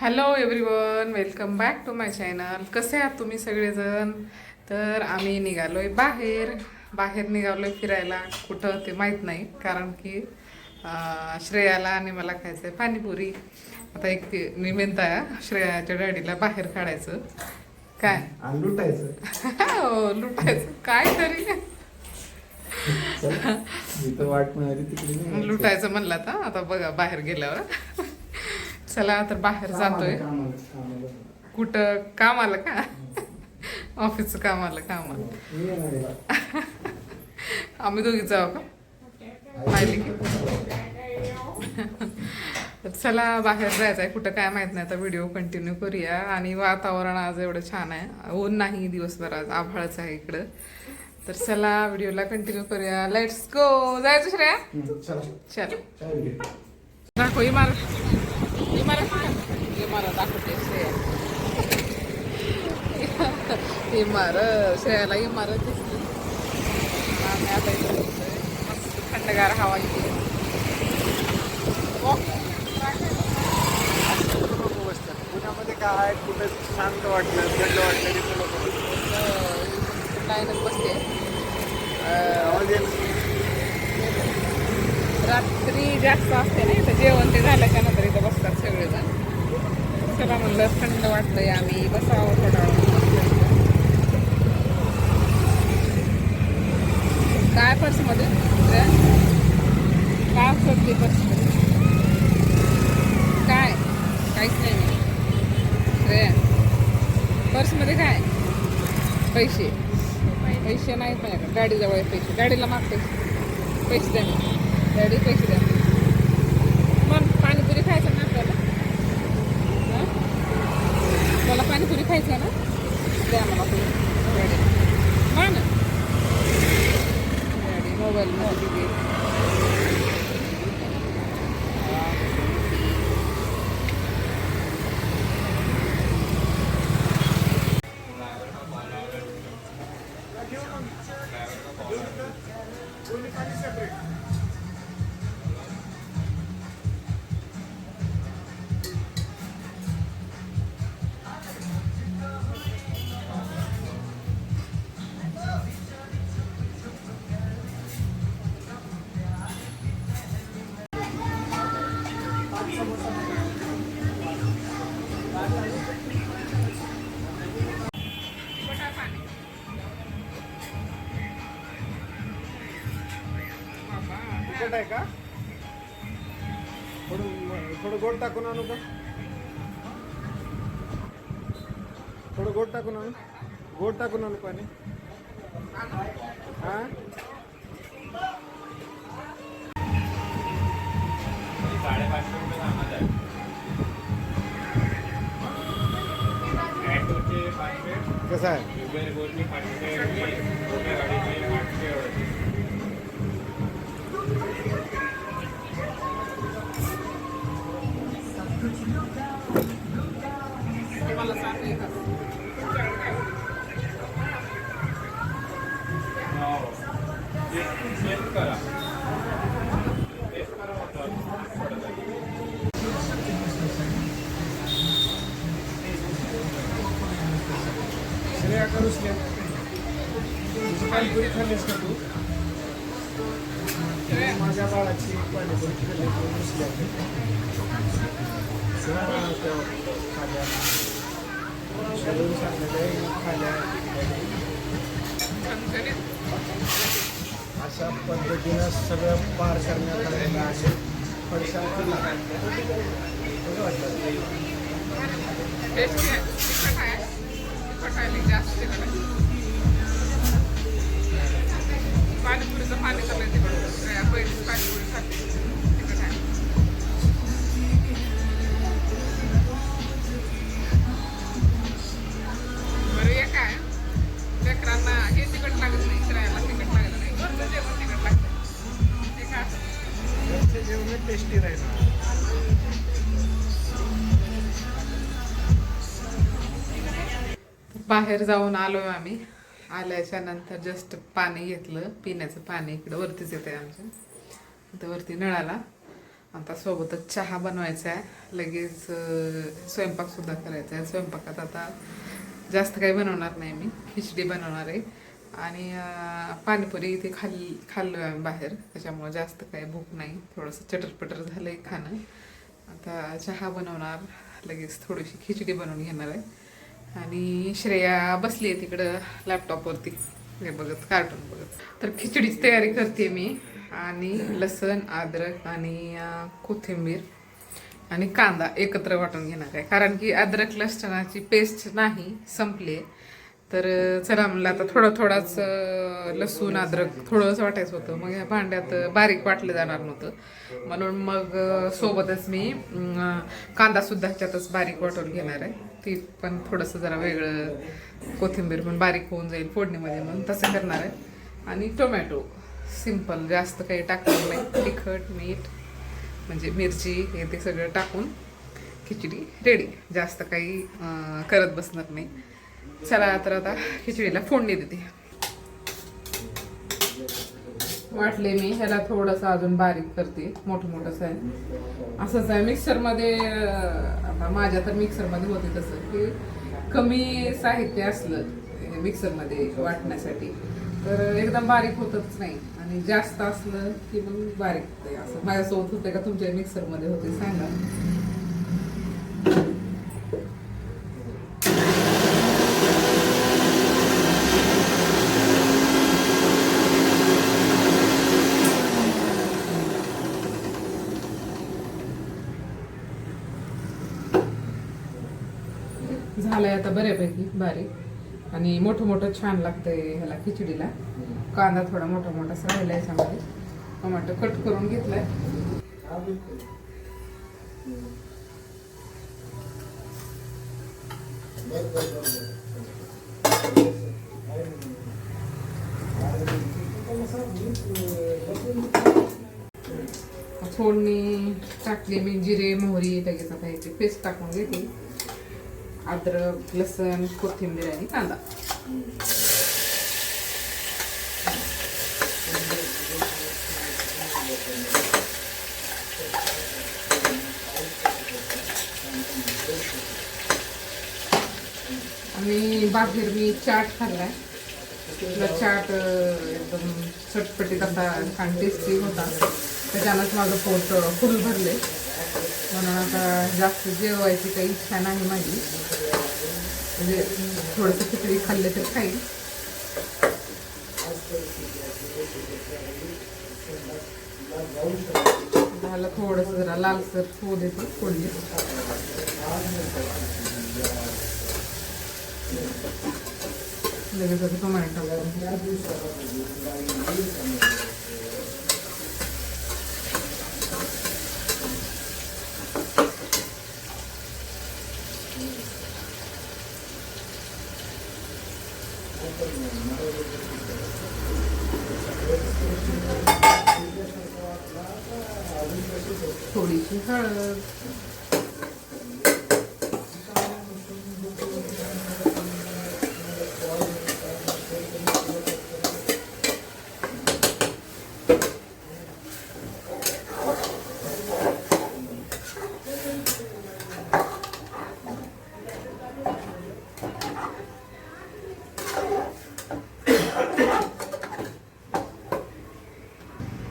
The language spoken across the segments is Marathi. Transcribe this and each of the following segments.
Hello everyone, welcome back to my channel. कसे आहात तुम्ही सगळेजण? तर आम्ही निघालोय बाहेर बाहेर निघालोय फिरायला. कुठं ते माहीत नाही, कारण की श्रेयाला आणि मला खायचं आहे पाणीपुरी. आता एक निमित्त आहे श्रेयाच्या डॅडीला बाहेर काढायचं. काय लुटायचं हो, लुटायचं काय तरी जिथं वाट मिळाली तिकडे निघायचं. लुटायचं म्हणलं. आता बघा बाहेर गेल्यावर चला तर बाहेर जातोय. कामाला. कुठं काम आलं का? ऑफिसचं काम आलं मी येणार आहे. आम्ही दोघी जाऊ का? पाहिले की तर चला बाहेर जायचं आहे. कुठं काय माहित नाही. आता व्हिडिओ कंटिन्यू करूया. आणि वातावरण आज एवढं छान आहे, ऊन नाही दिवसभर, आज आभाळच आहे इकडं. तर चला व्हिडिओला कंटिन्यू करूया. Let's go. जायचं श्रेया? चला चल चाय घे. दाखव इमारत. इमारत दाखवते श्रेया. इमारत, श्रेयाला इमारत दिसली. आम्ही आता इथे बसलोय. मस्त थंडगार हवा इथे. पुण्यामध्ये काय कुठं शांत वाटलं, थंड वाटलं तिथं लोक लाईनच बसते. आवाज येत नाही. रात्री जास्त असते ना इथं, जेवण ते झाल्याच्या नंतर इथं बसतात सगळेजण. चला म्हणलं, थंड वाटलंय, आम्ही बसावं थोडा वेळ. काय पर्समध्ये काय असतं ते पर्समध्ये? काय? काहीच नाही. रे पर्समध्ये काय? पैसे नाहीत माझ्याकडे. गाडीजवळ आहे पैसे. गाडीला माग पैसे द्या. गाडी पैसे द्या. मग पाणीपुरी खायचं ना आपल्याला? मला पाणीपुरी खायचं ना? द्या मला गाडी. मग ना गाडी मोबाईलमध्ये दिली. तिखट आहे का? थोडं गोड टाकून आणू का? थोडं गोड टाकून आणू. गोड टाकून आणू पाणी. हा कसं आहे? मला सांग का? श्रेया करूच पाणीपुरी खाल्लीस का तू? माझ्या बाळाची पाणीपुरी खाल्ली तू रुसल्या. खाल्या शरीर सांगण्याच्या खाल्या. अशा पद्धतीनं सगळं पार करण्यात आलेलं आहे. पैसा पाणीपुरीचं पाणी चाललंय तिकडं. पहिलीच पाणीपुरी खाते तिकडं आहे. बरं एक आहे, लेकरांना हे तिकट लागत नाही, श्रेयाला तिकट लागत नाही. घरचं जेवण तिकट लागतं. ते काय घरचं जेवण टेस्टी राहील. बाहेर जाऊन आलोय आम्ही. आल्याच्या नंतर जस्ट पाणी घेतलं, पिण्याचं पाणी इकडं वरतीच येत आहे आमच्या इथं वरती नळाला. आता सोबतच चहा बनवायचा आहे, लगेच स्वयंपाकसुद्धा करायचा आहे. स्वयंपाकात आता जास्त काही बनवणार नाही, मी खिचडी बनवणार आहे आणि पाणीपुरी इथे खाल्लो आहे आम्ही बाहेर, त्याच्यामुळे जास्त काही भूक नाही, थोडंसं चटरपटर झालं आहे खाणं. आता चहा बनवणार, लगेच थोडीशी खिचडी बनवून घेणार आहे आणि श्रेया बसली आहे तिकडं लॅपटॉपवरती हे बघत, कार्टून बघत. तर खिचडीची तयारी करते मी आणि लसण, अद्रक आणि कोथिंबीर आणि कांदा एकत्र वाटून घेणार आहे, कारण की अद्रक लसणाची पेस्ट नाही, संपली. तर चला म्हणलं आता थोडाच लसूण अद्रक थोडंच वाटायचं होतं, मग ह्या भांड्यात बारीक वाटलं जाणार नव्हतं, म्हणून मग सोबतच मी कांदासुद्धा ह्याच्यातच बारीक वाटून घेणार आहे. ती पण थोडंसं जरा वेगळं, कोथिंबीर पण बारीक होऊन जाईल फोडणीमध्ये, म्हणून तसं करणार आहे. आणि टोमॅटो सिंपल, जास्त काही टाकणार नाही, तिखट मीठ म्हणजे मिरची हे ते सगळं टाकून खिचडी रेडी, जास्त काही करत बसणार नाही. चला तर आता खिचडीला फोडणी देते. वाटले मी ह्याला थोडंसं अजून बारीक करते, मोठंसं आहे, असंच आहे मिक्सरमध्ये. आता माझ्या तर मिक्सरमध्ये होते तसं की कमी साहित्य असलं मिक्सरमध्ये वाटण्यासाठी तर एकदम बारीक होतच नाही, आणि जास्त असलं की मग बारीक होते. असं माझ्यासोबत होते का तुमच्या मिक्सरमध्ये होते सांगा. झालंय आता बऱ्यापैकी बारीक, आणि मोठं छान लागतंय ह्याला खिचडीला. कांदा थोडा मोठा राहिला याच्यामध्ये, टोमॅटो कट करून घेतलाय. फोडणी टाकली मी, जिरे मोहरी, लगेच आता याची पेस्ट टाकून घेते, अद्रक लसण कोथिंबीर आणि कांदा. आणि बाहेर मी चाट खाल्लाय, चाट एकदम चटपटीत असा छान टेस्टी होता, त्याच्यानंच माझं पोट फुल भरले, म्हणून आता जास्त जेवायची काही इच्छा नाही माझी, म्हणजे थोडंसं खिचडी खाल्ले तर खाईल. झालं थोडंसं जरा लालसर होऊ देते फोडणी. लगेच आता टोमॅटो थोडीशी हळद,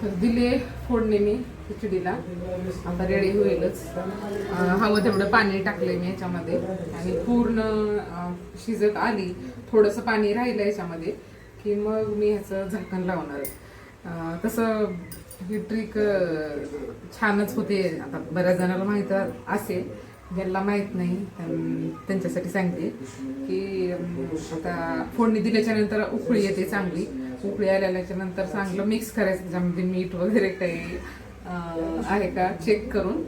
तर दिले फोडणी मी खिचडीला, आता रेडी होईलच. हवं तेवढं पाणी टाकलंय मी याच्यामध्ये, आणि पूर्ण शिजत आली, थोडंसं पाणी राहिलं याच्यामध्ये की मग मी ह्याचं झाकण लावणार आहे. तसं ही ट्रिक छानच होते, आता बऱ्याच जणांना माहीत असेल, ज्यांना माहीत नाही त्यांच्यासाठी सांगते की आता फोडणी दिल्याच्या नंतर उकळी येते चांगली, उकळी आल्याच्या नंतर चांगलं मिक्स करायचं, त्याच्यामध्ये मीठ वगैरे काही आहे का चेक करून,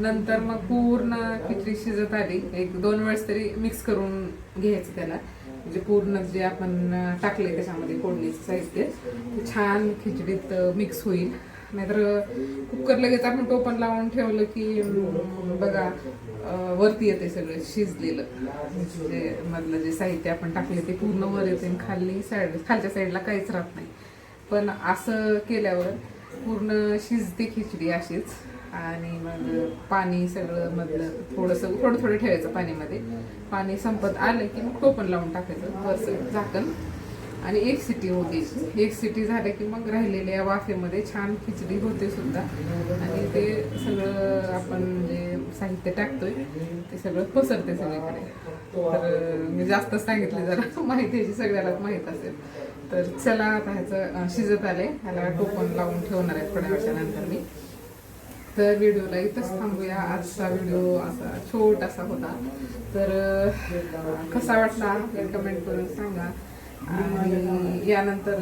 नंतर मग पूर्ण खिचडी शिजत आली 1-2 वेळेस तरी मिक्स करून घ्यायचं त्याला, म्हणजे पूर्ण जे आपण टाकले त्याच्यामध्ये फोडणीचं साहित्य ते छान खिचडीत मिक्स होईल. नाहीतर कुकर लगेच आपण टोपण लावून ठेवलं की बघा वरती येते सगळं शिजलेलं, म्हणजे मधलं जे साहित्य आपण टाकले ते पूर्ण वर येते, खालच्या साईडला काहीच राहत नाही. पण असं केल्यावर पूर्ण शिजते खिचडी अशीच, आणि मग पाणी सगळं मधलं थोडं थोडं ठेवायचं पाणीमध्ये. पाणी संपत आलं की मग टोपण लावून टाकायचं वरचं झाकण आणि एक सिटी होऊ द्यायची. एक सिटी झाल्या की मग राहिलेल्या वाफेमध्ये छान खिचडी होते सुद्धा. आणि ते सगळं आपण जे साहित्य टाकतोय ते सगळं पसरते सगळीकडे. तर मी जास्त सांगितले जरा माहिती याची सगळ्यालाच माहीत असेल. तर चला आता ह्याचं शिजत आले, ह्याला टोपण लावून ठेवणार आहे थोड्या वर्षानंतर मी. तर व्हिडिओला इथंच थांबूया. आजचा व्हिडिओ असा छोटासा होता. तर कसा वाटला हे कमेंट करून सांगा. आणि यानंतर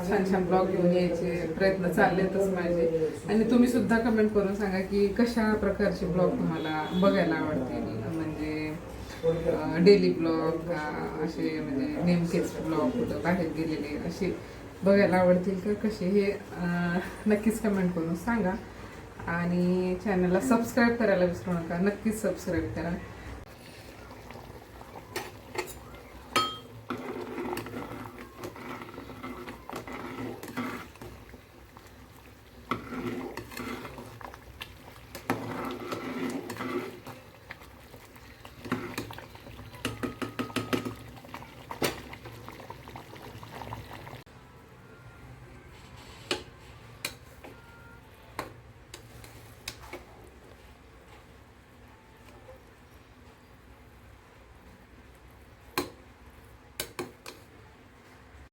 छान छान ब्लॉग घेऊन यायचे प्रयत्न चाललेतच माझे. आणि तुम्ही सुद्धा कमेंट करून सांगा की कशा प्रकारचे ब्लॉग तुम्हाला बघायला आवडतील. म्हणजे डेली ब्लॉग का असे म्हणजे नेमकेच ब्लॉग कुठं बाहेर गेलेले असे बघायला आवडतील का कसे, हे नक्कीच कमेंट करून सांगा. आणि चॅनलला सबस्क्राईब करायला विसरू नका, नक्कीच सबस्क्राईब करा.